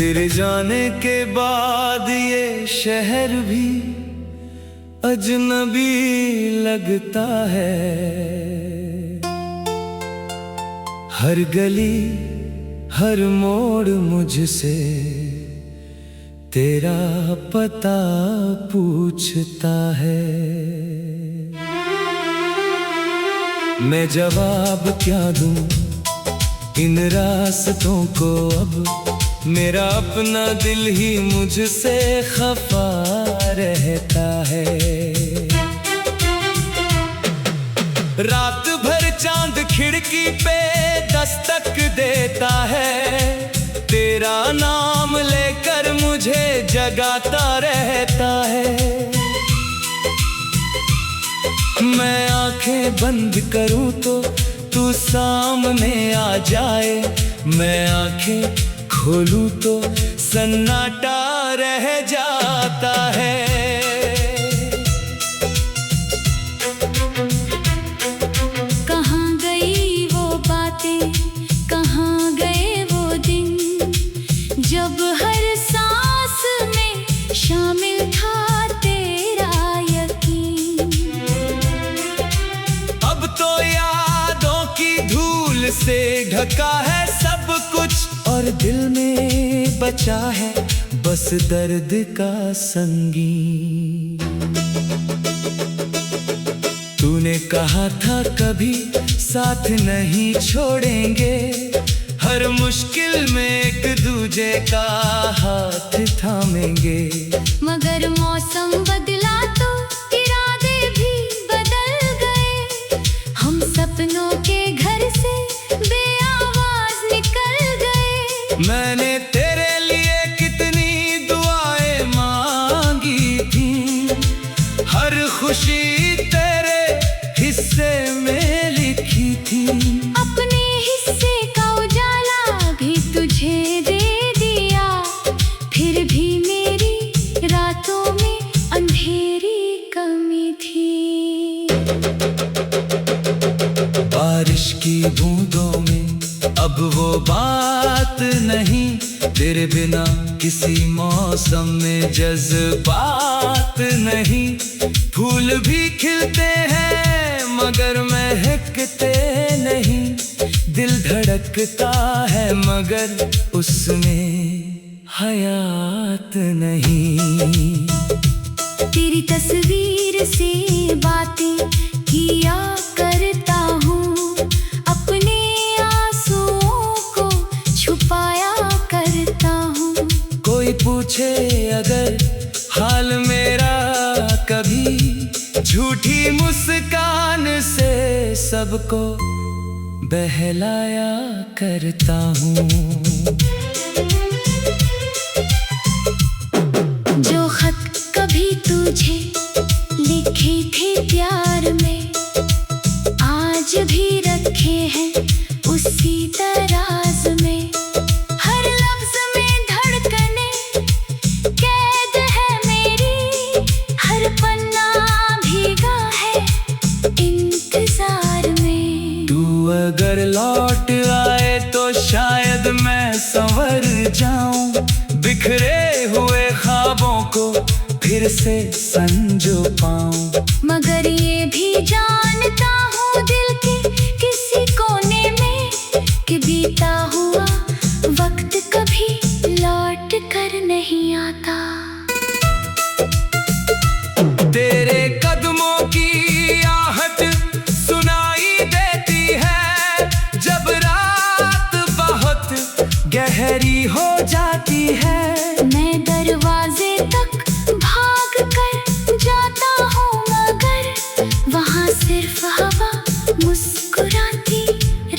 तेरे जाने के बाद ये शहर भी अजनबी लगता है। हर गली हर मोड़ मुझसे तेरा पता पूछता है। मैं जवाब क्या दूं इन रास्तों को, अब मेरा अपना दिल ही मुझसे खफा रहता है। रात भर चांद खिड़की पे दस्तक देता है, तेरा नाम लेकर मुझे जगाता रहता है। मैं आंखें बंद करूं तो तू सामने आ जाए, मैं आंखें खोलूं तो सन्नाटा रह जाता है। कहाँ गई वो बातें, कहाँ गए वो दिन, जब हर सांस में शामिल था तेरा यकीन। अब तो यादों की धूल से ढका है सब कुछ, और दिल में बचा है बस दर्द का संगीन। तूने कहा था कभी साथ नहीं छोड़ेंगे, हर मुश्किल में एक दूजे का हाथ थामेंगे। मगर मौसम बदला तो इरादे भी बदल गए, हम सपनों के घर से बेआवाज निकल गए। मैंने तेरे लिए कितनी दुआएं मांगी थी, हर खुशी तेरे हिस्से में लिखी थी। अपने हिस्से का उजाला भी तुझे दे दिया, फिर भी मेरी रातों में अंधेरी कमी थी। बारिश की बूंदों में अब वो बात नहीं, तेरे बिना किसी मौसम में जज्बात नहीं। फूल भी खिलते हैं मगर महकते नहीं, दिल धड़कता है मगर उसमें हयात नहीं। तेरी तस्वीर से बातें किया करता हूँ, अपने आंसुओं को छुपाया करता हूँ। कोई पूछे अगर हाल मेरा कभी, झूठी मुस्कान से सबको बहलाया करता हूँ। जो खत कभी तुझे लिखे थे प्यार में, आज भी रखे हैं उसी दराज में। हर लफ्ज में धड़कने कैद है मेरी, हर पन्ना भीगा है इंतजार में। तू अगर लौट आए तो शायद मैं संवर जाऊं, बिखरे हुए ख्वाबों को फिर से संजो पाऊं। मगर ये भी जानता हूँ दिल के किसी कोने में कि बीता हुआ वक्त कभी लौट कर नहीं आता। तेरे कदमों की आहट सुनाई देती है, जब रात बहुत गहरी हो जाती है। मैं दरवाजे तक भाग कर जाता हूँ मगर वहाँ सिर्फ हवा मुस्कुराती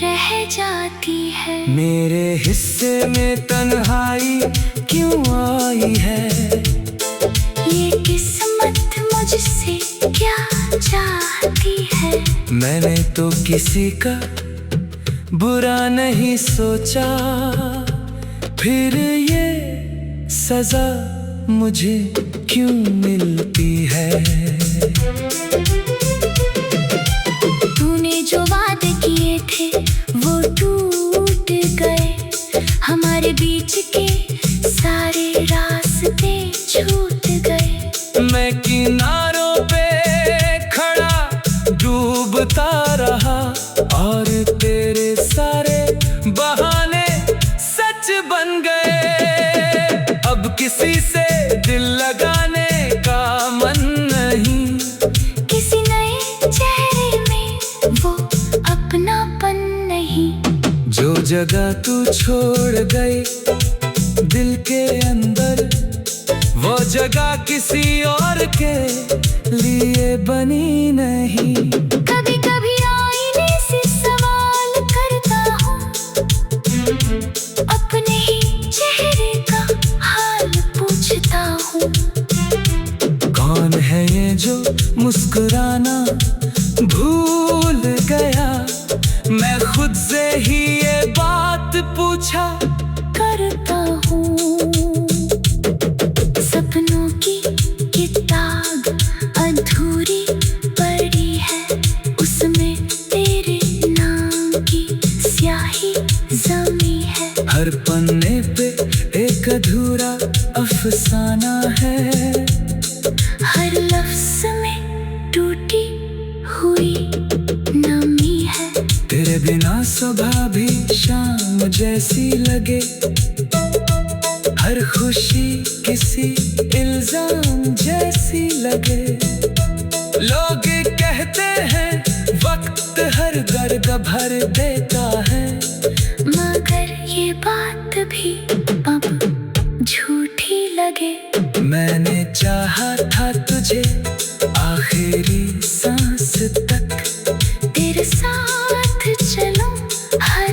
रह जाती है। मेरे हिस्से में तन्हाई क्यों आई है, ये किस्मत मुझसे क्या चाहती है। मैंने तो किसी का बुरा नहीं सोचा, फिर ये सजा मुझे क्यों मिलती है। तूने जो वादे किए थे वो टूट गए, हमारे बीच के किनारों पे खड़ा डूबता रहा, और तेरे सारे बहाने सच बन गए। अब किसी से दिल लगाने का मन नहीं, किसी नए चेहरे में वो अपनापन नहीं। जो जगह तू छोड़ गई दिल के अंदर, वो जगह किसी और के लिए बनी नहीं। कभी कभी आईने से सवाल करता हूँ, अपने ही चेहरे का हाल पूछता हूँ। कौन है ये जो मुस्कुराना भूल गया? मैं खुद से ही ये बात पूछा करता हूँ। सपनों की किताब अधूरी पड़ी है, उसमें तेरे नाम की स्याही जमी है। हर पन्ने पे एक अधूरा अफसाना है, हर लफ्ज़ में टूटी हुई नमी है। तेरे बिना सुबह भी शाम जैसी लगे, हर खुशी किसी इल्जाम जैसी लगे। लोग कहते हैं वक्त हर दर्द भर देता है, मगर ये बात भी अब झूठी लगे। मैंने चाहा था तुझे आखिरी सांस तक, तेरे साथ चलूं हर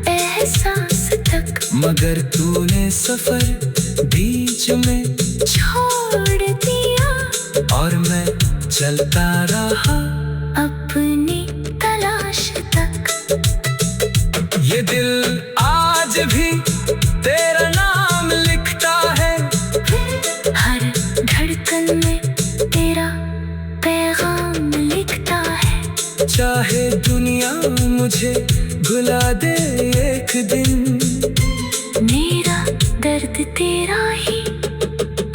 एहसास तक। मगर तूने सफर बीच में छोड़ दिया, और मैं चलता रहा अपनी तलाश तक। ये दिल आज भी तेरा नाम लिखता है, हर धड़कन में तेरा पैगाम लिखता है। चाहे दुनिया मुझे भुला दे एक दिन, मेरा दर्द तेरा ही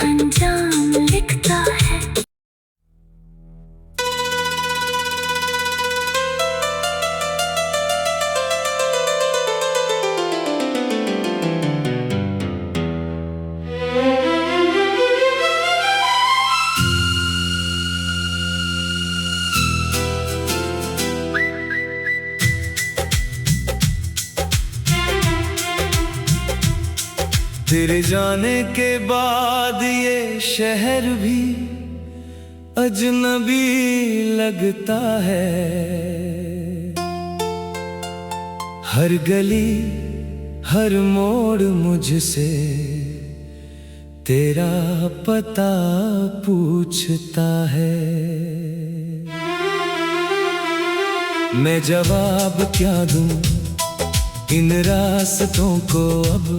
अंजाम लिखता है। तेरे जाने के बाद ये शहर भी अजनबी लगता है। हर गली हर मोड़ मुझसे तेरा पता पूछता है। मैं जवाब क्या दूं इन रास्तों को? अब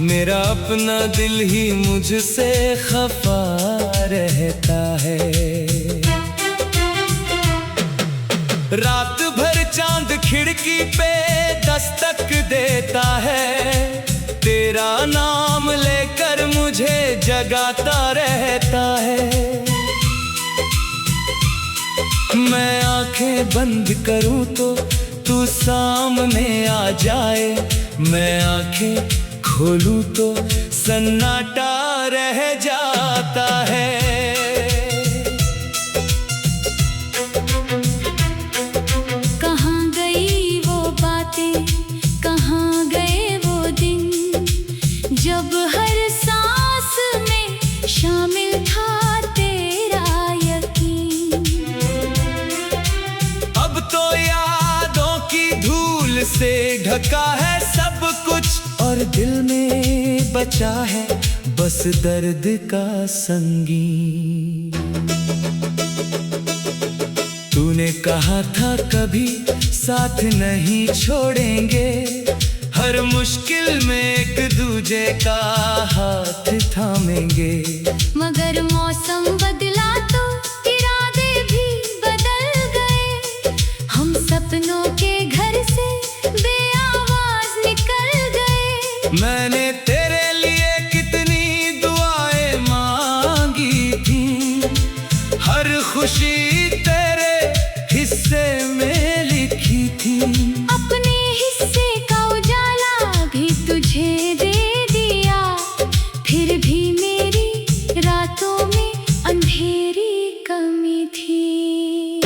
मेरा अपना दिल ही मुझसे खफा रहता है। रात भर चांद खिड़की पे दस्तक देता है, तेरा नाम लेकर मुझे जगाता रहता है। मैं आंखें बंद करूं तो तू सामने आ जाए, मैं आंखें खोलूं तो सन्नाटा रह जाता है। कहाँ गई वो बातें, कहाँ गए वो दिन, जब हर सांस में शामिल था तेरा यकीन। अब तो यादों की धूल से ढका है सब कुछ, और दिल में बचा है बस दर्द का संगीन। तूने कहा था कभी साथ नहीं छोड़ेंगे, हर मुश्किल में एक दूजे का हाथ थामेंगे। मगर मौसम बदला तो इरादे भी बदल गए, हम सपनों के घर से बेआवाज निकल गए। मैंने तेरे लिए कितनी दुआएं मांगी थी, हर खुशी तेरे हिस्से में लिखी थी। अपने हिस्से का उजाला भी तुझे दे दिया, फिर भी मेरी रातों में अंधेरी कमी थी।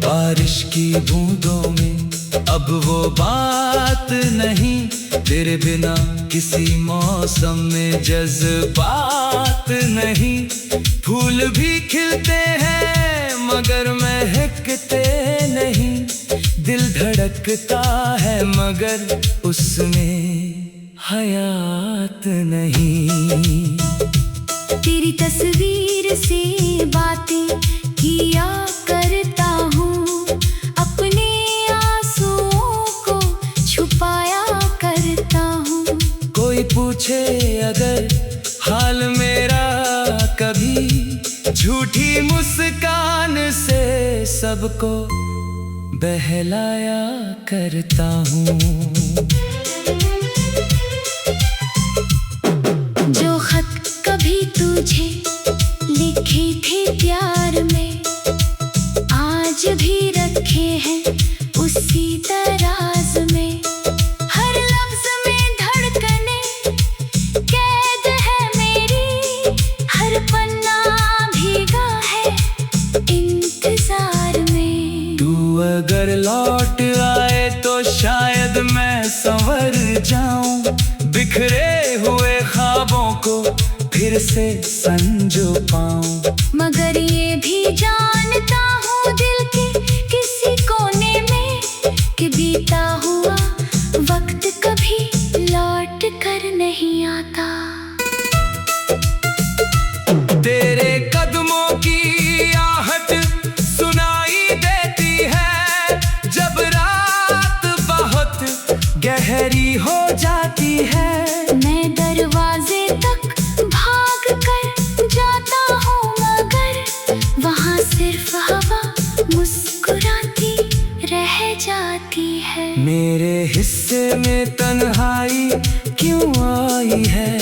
बारिश की बूंदों में अब वो बात नहीं, तेरे बिना किसी मौसम में जज्बात नहीं। फूल भी खिलते हैं मगर महकते नहीं, दिल धड़कता है मगर उसमें हयात नहीं। तेरी तस्वीर से बातें किया करता हूँ, अपने आंसुओं को छुपाया करता हूँ। कोई पूछे अगर हाल मेरा कभी, झूठी मुस्कान से सबको बहलाया करता हूँ। जो खत कभी तुझे लिखे थे प्यार में, आज भी रखे हैं उसी दराज में। हर लफ्ज में धड़कने कैद है मेरी, हर पन्ना भीगा है इंतजार में। तू अगर लौट आए तो शायद मैं संवर जाऊं, बिखरे हुए ख्वाबों को फिर से संजो पाऊं। मगर ये भी जानता हूँ दिल के किसी कोने में, कि बीता हुआ वक्त कभी लौट कर नहीं आता। तेरे कदमों की आहट सुनाई देती है, जब रात बहुत गहरी हो जाती है। मैं दरवाजे तक भाग कर जाता हूँ मगर वहाँ सिर्फ हवा मुस्कुराती रह जाती है। मेरे हिस्से में तन्हाई क्यों आई है,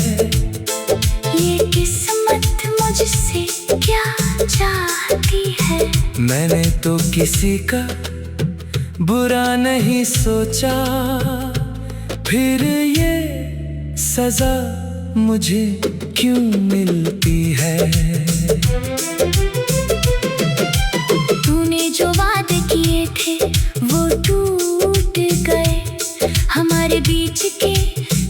ये किस्मत मुझसे क्या चाहती है। मैंने तो किसी का बुरा नहीं सोचा, फिर ये सजा मुझे क्यों मिलती है। तूने जो वादे किए थे वो टूट गए, हमारे बीच के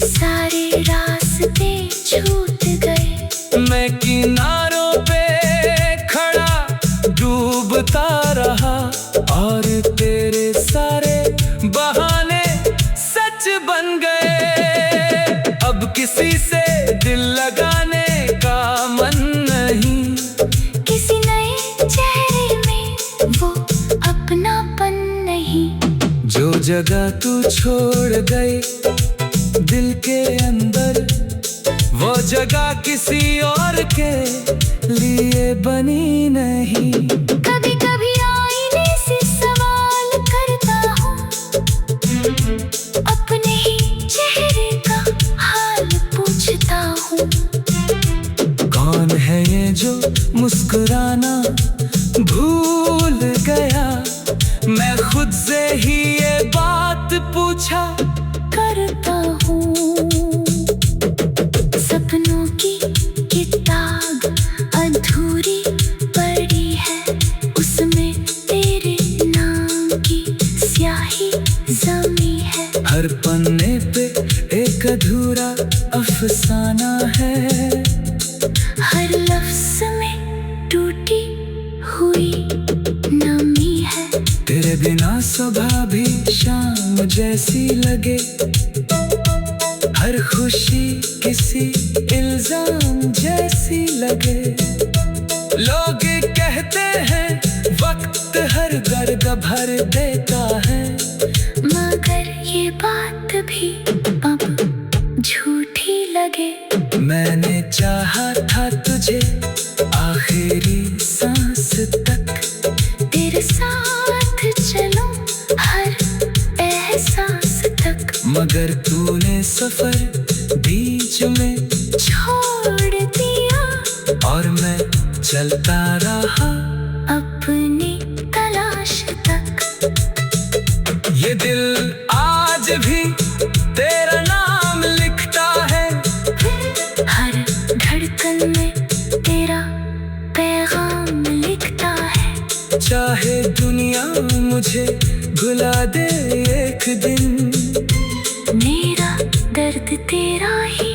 सारे रास्ते छूट गए। मैं किनारों पे खड़ा डूबता रहा, और तेरे सारे बहाने सच बन गए। अब किसी से दिल लगाने का मन नहीं, किसी नए चेहरे में वो अपनापन नहीं। जो जगह तू छोड़ गई दिल के अंदर, वो जगह किसी और के लिए बनी नहीं। कभी कभी आईने से सवाल करता हूँ, अपने ही चेहरे का हाल पूछता हूँ। कौन है ये जो मुस्कुराना भूल गया, मैं खुद से ही ये बात पूछा करता हूँ। सपनों की किताब अधूरी पड़ी है, उसमें तेरे नाम की स्याही जमी है। हर पन्ने पे एक अधूरा अफसाना है, हर लफ्ज में टूटी हुई नमी है। तेरे बिना सुबह भी शाम जैसी लगे, हर खुशी किसी इल्जाम जैसी लगे। लोग कहते हैं वक्त हर दर्द भर देता है, मगर ये बात भी अब झूठी लगे। मैंने चाहा था तुझे आखिरी सांस तक, तेरे साथ चलूं हर एहसास तक। मगर तूने सफर भी चलता रहा अपनी तलाश तक। ये दिल आज भी तेरा नाम लिखता है, हर धड़कन में तेरा पैगाम लिखता है। चाहे दुनिया मुझे भुला दे एक दिन, मेरा दर्द तेरा ही